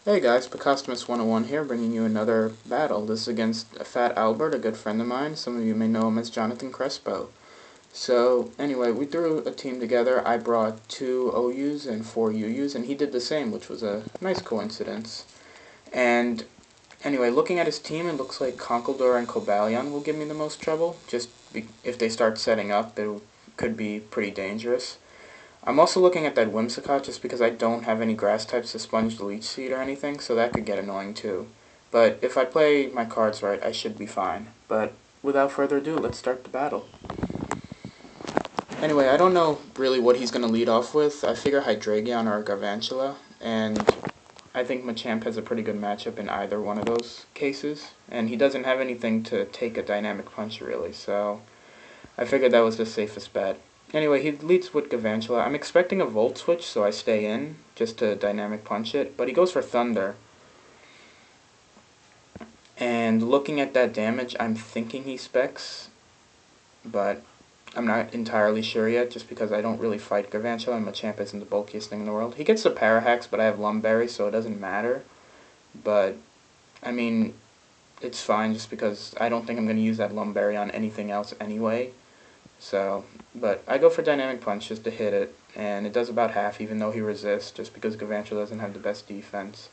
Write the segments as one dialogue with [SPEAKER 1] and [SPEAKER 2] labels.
[SPEAKER 1] Hey guys, Pacostames101 here, bringing you another battle. This is against Fat Albert, a good friend of mine. Some of you may know him as Jonathan Crespo. So, anyway, we threw a team together. I brought 2 OUs and 4 UUs, and he did the same, which was a nice coincidence. And, anyway, looking at his team, it looks like Conkeldurr and Cobalion will give me the most trouble. If they start setting up, it could be pretty dangerous. I'm also looking at that Whimsicott just because I don't have any grass types to sponge the leech seed or anything, so that could get annoying too. But if I play my cards right, I should be fine. But without further ado, let's start the battle. Anyway, I don't know really what he's going to lead off with. I figure Hydreigon or Garvantula, and I think Machamp has a pretty good matchup in either one of those cases. And he doesn't have anything to take a Dynamic Punch really, so I figured that was the safest bet. Anyway, he leads with Garvantula. I'm expecting a Volt Switch, so I stay in, just to Dynamic Punch it. But he goes for Thunder. And looking at that damage, I'm thinking he specs. But I'm not entirely sure yet, just because I don't really fight Garvantula, and Machamp isn't the bulkiest thing in the world. He gets the Parahax, but I have Lumberry, so it doesn't matter. But, I mean, it's fine, just because I don't think I'm going to use that Lumberry on anything else anyway. So, but I go for Dynamic Punch just to hit it, and it does about half even though he resists, just because Garvantula doesn't have the best defense.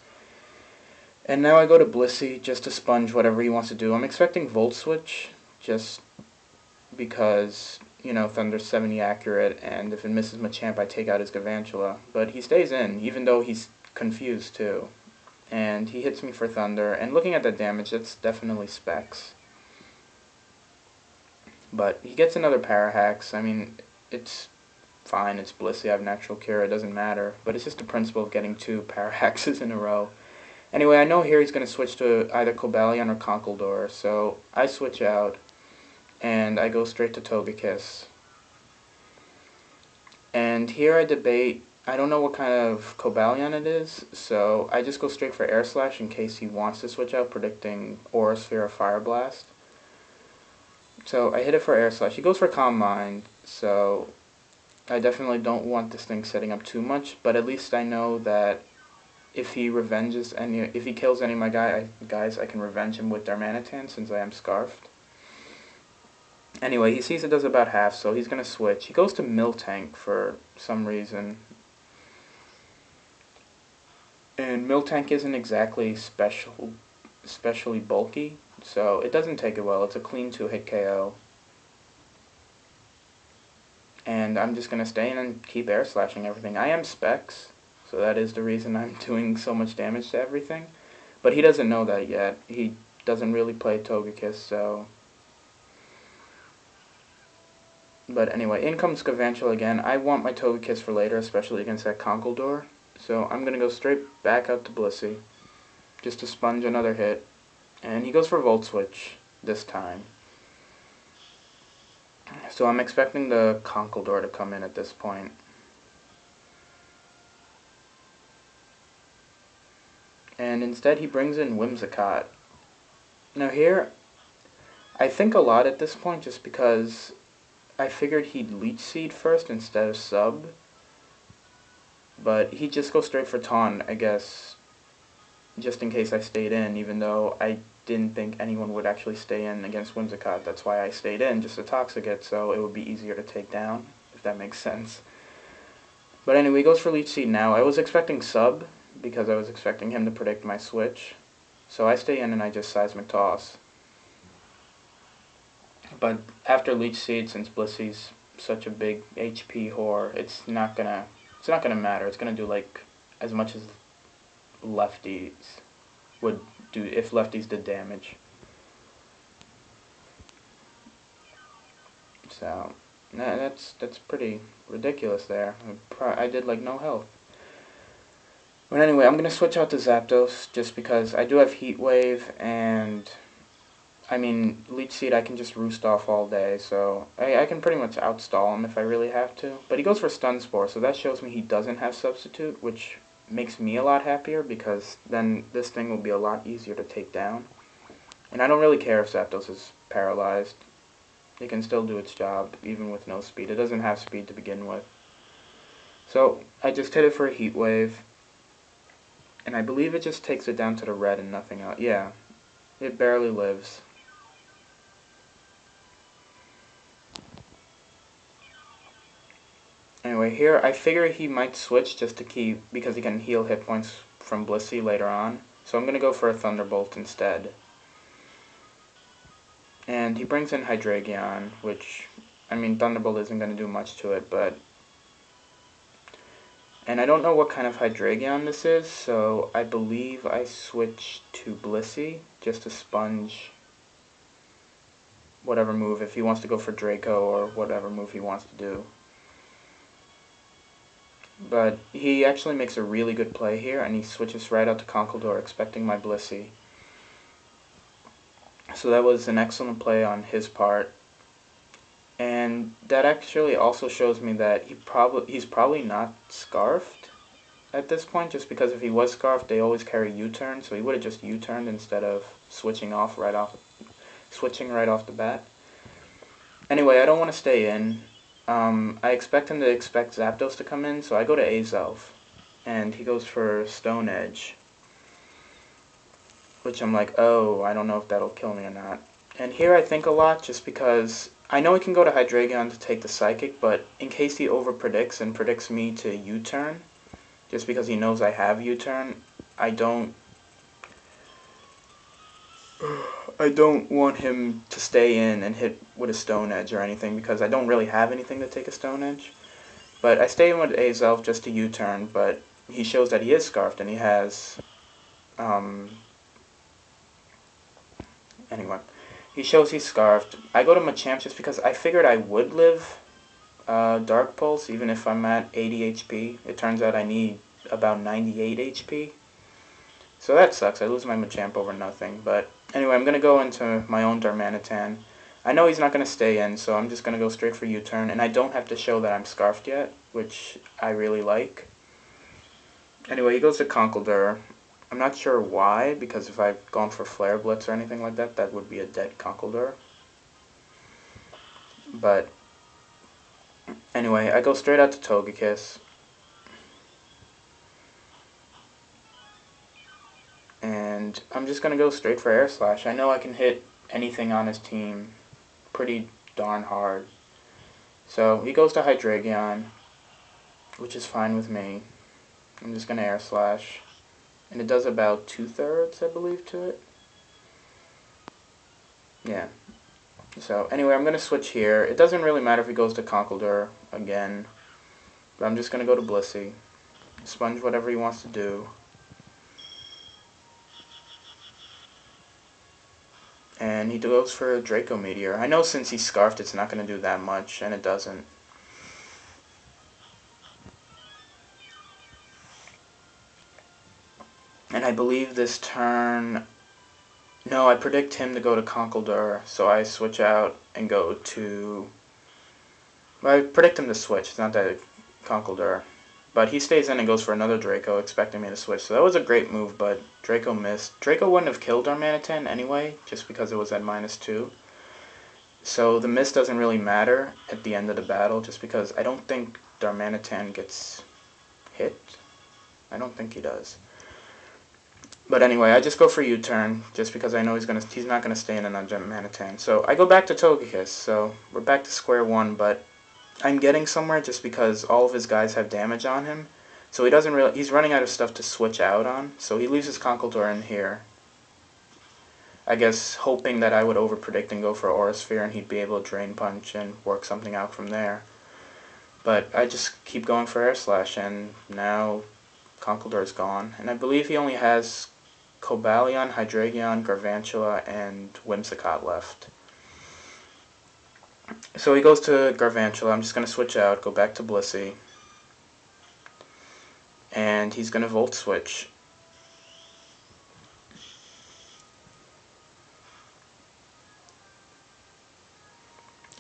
[SPEAKER 1] And now I go to Blissey just to sponge whatever he wants to do. I'm expecting Volt Switch, just because, you know, Thunder's 70 accurate, and if it misses Machamp I take out his Garvantula. But he stays in, even though he's confused too. And he hits me for Thunder, and looking at the damage, that's definitely specs. But he gets another Parahax. I mean, it's fine, it's Blissey, I have Natural Cure, it doesn't matter. But it's just the principle of getting 2 Parahaxes in a row. Anyway, I know here he's going to switch to either Cobalion or Conkeldurr, so I switch out, and I go straight to Togekiss. And here I debate, I don't know what kind of Cobalion it is, so I just go straight for Air Slash in case he wants to switch out, predicting Aura Sphere or Fire Blast. So I hit it for Air Slash. He goes for Calm Mind, so I definitely don't want this thing setting up too much, but at least I know that if he kills any of my guys, I can revenge him with Darmanitan since I am Scarfed. Anyway, he sees it does about half, so he's going to switch. He goes to Miltank for some reason. And Miltank isn't exactly especially bulky, so it doesn't take it well. It's a clean 2-hit KO. And I'm just going to stay in and keep air slashing everything. I am Specs, so that is the reason I'm doing so much damage to everything. But he doesn't know that yet. He doesn't really play Togekiss, so... But anyway, in comes Garvantula again. I want my Togekiss for later, especially against that Conkeldurr. So I'm going to go straight back out to Blissey, just to sponge another hit. And he goes for Volt Switch this time. So I'm expecting the Conkeldurr to come in at this point. And instead he brings in Whimsicott. Now here, I think a lot at this point just because I figured he'd Leech Seed first instead of Sub. But he'd just go straight for Taunt, I guess, just in case I stayed in, even though I didn't think anyone would actually stay in against Whimsicott. That's why I stayed in, just to Toxic it, so it would be easier to take down, if that makes sense. But anyway, he goes for Leech Seed now. I was expecting Sub, because I was expecting him to predict my switch. So I stay in and I just Seismic Toss. But after Leech Seed, since Blissey's such a big HP whore, it's not gonna matter. It's gonna do like as much as lefties would do if lefties did damage. So that's pretty ridiculous there. I did like no health. But anyway, I'm gonna switch out to Zapdos just because I do have Heat Wave, and I mean Leech Seed I can just roost off all day, so I can pretty much outstall him if I really have to. But he goes for Stun Spore, so that shows me he doesn't have Substitute, which makes me a lot happier because then this thing will be a lot easier to take down. And I don't really care if Zapdos is paralyzed. It can still do its job even with no speed. It doesn't have speed to begin with. So I just hit it for a Heat Wave. And I believe it just takes it down to the red and nothing else. Yeah, it barely lives. Anyway, here I figure he might switch just to keep, because he can heal hit points from Blissey later on. So I'm going to go for a Thunderbolt instead. And he brings in Hydreigon, which, I mean, Thunderbolt isn't going to do much to it, but... And I don't know what kind of Hydreigon this is, so I believe I switch to Blissey just to sponge whatever move, if he wants to go for Draco or whatever move he wants to do. But he actually makes a really good play here, and he switches right out to Conkeldurr, expecting my Blissey. So that was an excellent play on his part. And that actually also shows me that he's probably not Scarfed at this point, just because if he was Scarfed, they always carry U-turn, so he would have just U-turned instead of switching right off the bat. Anyway, I don't want to stay in. I expect him to expect Zapdos to come in, so I go to Azelf, and he goes for Stone Edge, which I'm like, oh, I don't know if that'll kill me or not. And here I think a lot, just because I know he can go to Hydreigon to take the Psychic, but in case he overpredicts and predicts me to U-turn, just because he knows I have U-turn, I don't want him to stay in and hit with a Stone Edge or anything, because I don't really have anything to take a Stone Edge. But I stay in with Azelf just to U-turn, but he shows that he is Scarfed, and he has... Anyway, he shows he's Scarfed. I go to Machamp just because I figured I would live Dark Pulse, even if I'm at 80 HP. It turns out I need about 98 HP. So that sucks. I lose my Machamp over nothing, but... Anyway, I'm going to go into my own Darmanitan. I know he's not going to stay in, so I'm just going to go straight for U-turn, and I don't have to show that I'm Scarfed yet, which I really like. Anyway, he goes to Conkeldurr. I'm not sure why, because if I'd gone for Flare Blitz or anything like that, that would be a dead Conkeldurr. But, anyway, I go straight out to Togekiss. And I'm just going to go straight for Air Slash. I know I can hit anything on his team pretty darn hard. So he goes to Hydreigon, which is fine with me. I'm just going to Air Slash. And it does about 2/3, I believe, to it. Yeah. So anyway, I'm going to switch here. It doesn't really matter if he goes to Conkeldurr again. But I'm just going to go to Blissey. Sponge whatever he wants to do. And he goes for a Draco Meteor. I know since he's Scarfed it's not going to do that much, and it doesn't. And I believe this turn... No, I predict him to go to Conkeldurr, so I switch out and go to... Well, I predict him to switch, it's not that Conkeldurr. But he stays in and goes for another Draco, expecting me to switch. So that was a great move, but Draco missed. Draco wouldn't have killed Darmanitan anyway, just because it was at -2. So the miss doesn't really matter at the end of the battle, just because I don't think Darmanitan gets hit. I don't think he does. But anyway, I just go for U-turn, just because I know he's not gonna stay in on Darmanitan. So I go back to Togekiss, so we're back to square one, but I'm getting somewhere just because all of his guys have damage on him. So he's running out of stuff to switch out on, so he leaves his Conkeldurr in here. I guess hoping that I would overpredict and go for Aura Sphere and he'd be able to Drain Punch and work something out from there. But I just keep going for Air Slash, and now Conkeldurr's gone. And I believe he only has Cobalion, Hydreigon, Garvantula, and Whimsicott left. So he goes to Garvantula. I'm just going to switch out, go back to Blissey. And he's going to Volt Switch.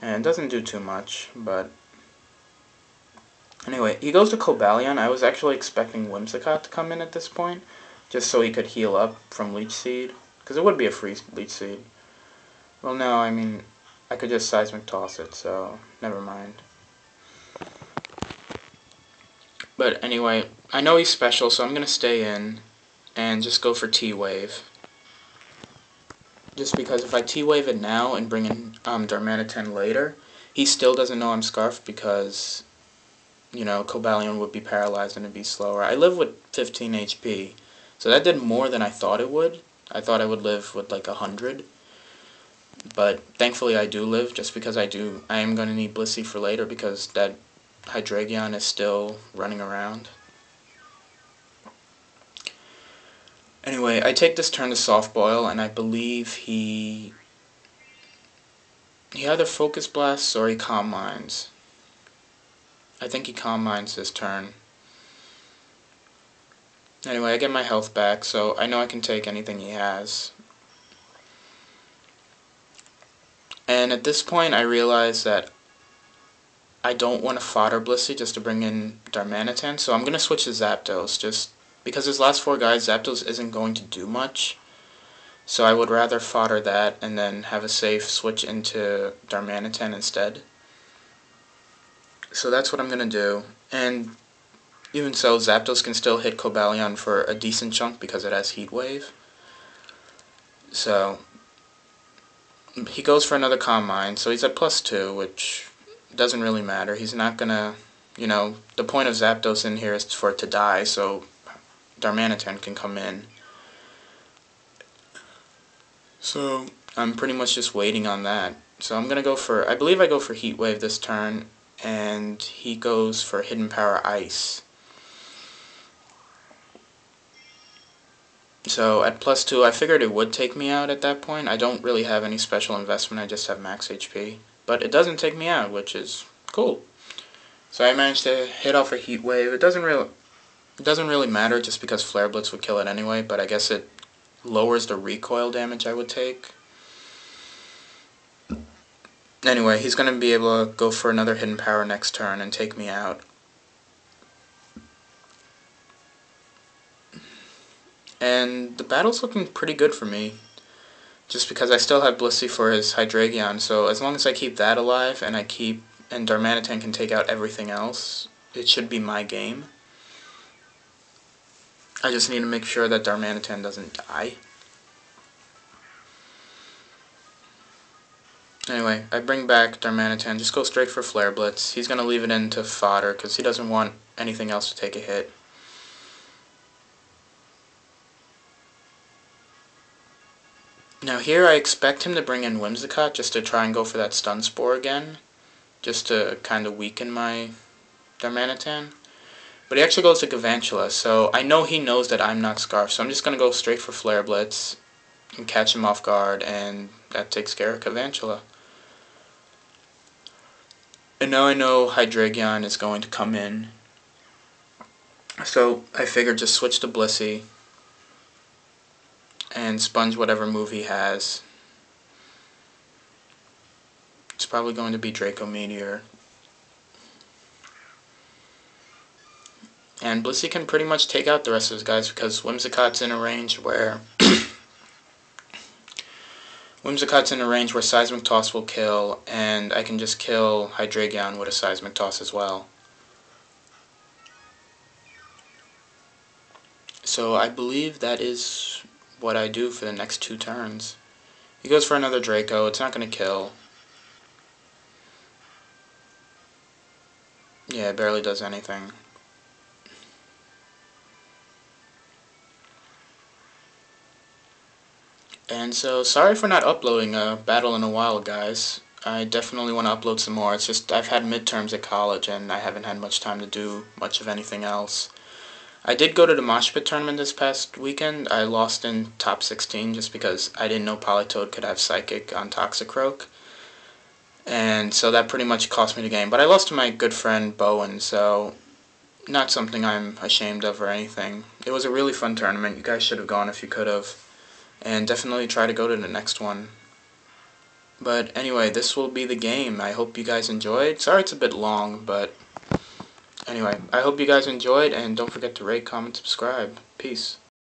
[SPEAKER 1] And it doesn't do too much, but... Anyway, he goes to Cobalion. I was actually expecting Whimsicott to come in at this point, just so he could heal up from Leech Seed, because it would be a free Leech Seed. Well, no, I mean... I could just Seismic Toss it, so never mind. But anyway, I know he's special, so I'm going to stay in. and just go for T-Wave. Just because if I T-Wave it now and bring in Darmanitan later, he still doesn't know I'm Scarfed because, you know, Cobalion would be paralyzed and it'd be slower. I live with 15 HP, so that did more than I thought it would. I thought I would live with like 100. But thankfully I do live, just because I am going to need Blissey for later because that Hydreigon is still running around. Anyway, I take this turn to Soft Boil, and I believe he either Focus Blasts or he Calm Minds. I think he Calm Minds this turn. Anyway, I get my health back, so I know I can take anything he has. And at this point, I realize that I don't want to fodder Blissey just to bring in Darmanitan, so I'm going to switch to Zapdos, just because his last 4 guys, Zapdos isn't going to do much. So I would rather fodder that and then have a safe switch into Darmanitan instead. So that's what I'm going to do. And even so, Zapdos can still hit Cobalion for a decent chunk because it has Heat Wave. So he goes for another Calm Mind, so he's at +2, which doesn't really matter. He's not gonna, you know, the point of Zapdos in here is for it to die, so Darmanitan can come in. So I'm pretty much just waiting on that. So I'm gonna go for, I believe I go for Heat Wave this turn, and he goes for Hidden Power Ice. So at +2, I figured it would take me out at that point. I don't really have any special investment, I just have max HP. But it doesn't take me out, which is cool. So I managed to hit off a Heat Wave. It doesn't really matter just because Flare Blitz would kill it anyway, but I guess it lowers the recoil damage I would take. Anyway, he's going to be able to go for another Hidden Power next turn and take me out. And the battle's looking pretty good for me, just because I still have Blissey for his Hydreigon, so as long as I keep that alive and Darmanitan can take out everything else, it should be my game. I just need to make sure that Darmanitan doesn't die. Anyway, I bring back Darmanitan, just go straight for Flare Blitz. He's going to leave it into fodder because he doesn't want anything else to take a hit. Now here I expect him to bring in Whimsicott just to try and go for that Stun Spore again, just to kind of weaken my Darmanitan. But he actually goes to Galvantula, so I know he knows that I'm not Scarf, so I'm just going to go straight for Flare Blitz and catch him off guard, and that takes care of Galvantula. And now I know Hydreigon is going to come in, so I figured just switch to Blissey and sponge whatever move he has. It's probably going to be Draco Meteor. And Blissey can pretty much take out the rest of his guys because Whimsicott's in a range where Seismic Toss will kill, and I can just kill Hydreigon with a Seismic Toss as well. So I believe that is what I do for the next 2 turns. He goes for another Draco. It's not going to kill. Yeah, it barely does anything. And so, sorry for not uploading a battle in a while, guys. I definitely want to upload some more. It's just I've had midterms at college and I haven't had much time to do much of anything else. I did go to the Mosh Pit tournament this past weekend. I lost in top 16 just because I didn't know Politoed could have Psychic on Toxicroak. And so that pretty much cost me the game. But I lost to my good friend Bowen, so not something I'm ashamed of or anything. It was a really fun tournament. You guys should have gone if you could have. And definitely try to go to the next one. But anyway, this will be the game. I hope you guys enjoyed. Sorry it's a bit long, but anyway, I hope you guys enjoyed, and don't forget to rate, comment, subscribe. Peace.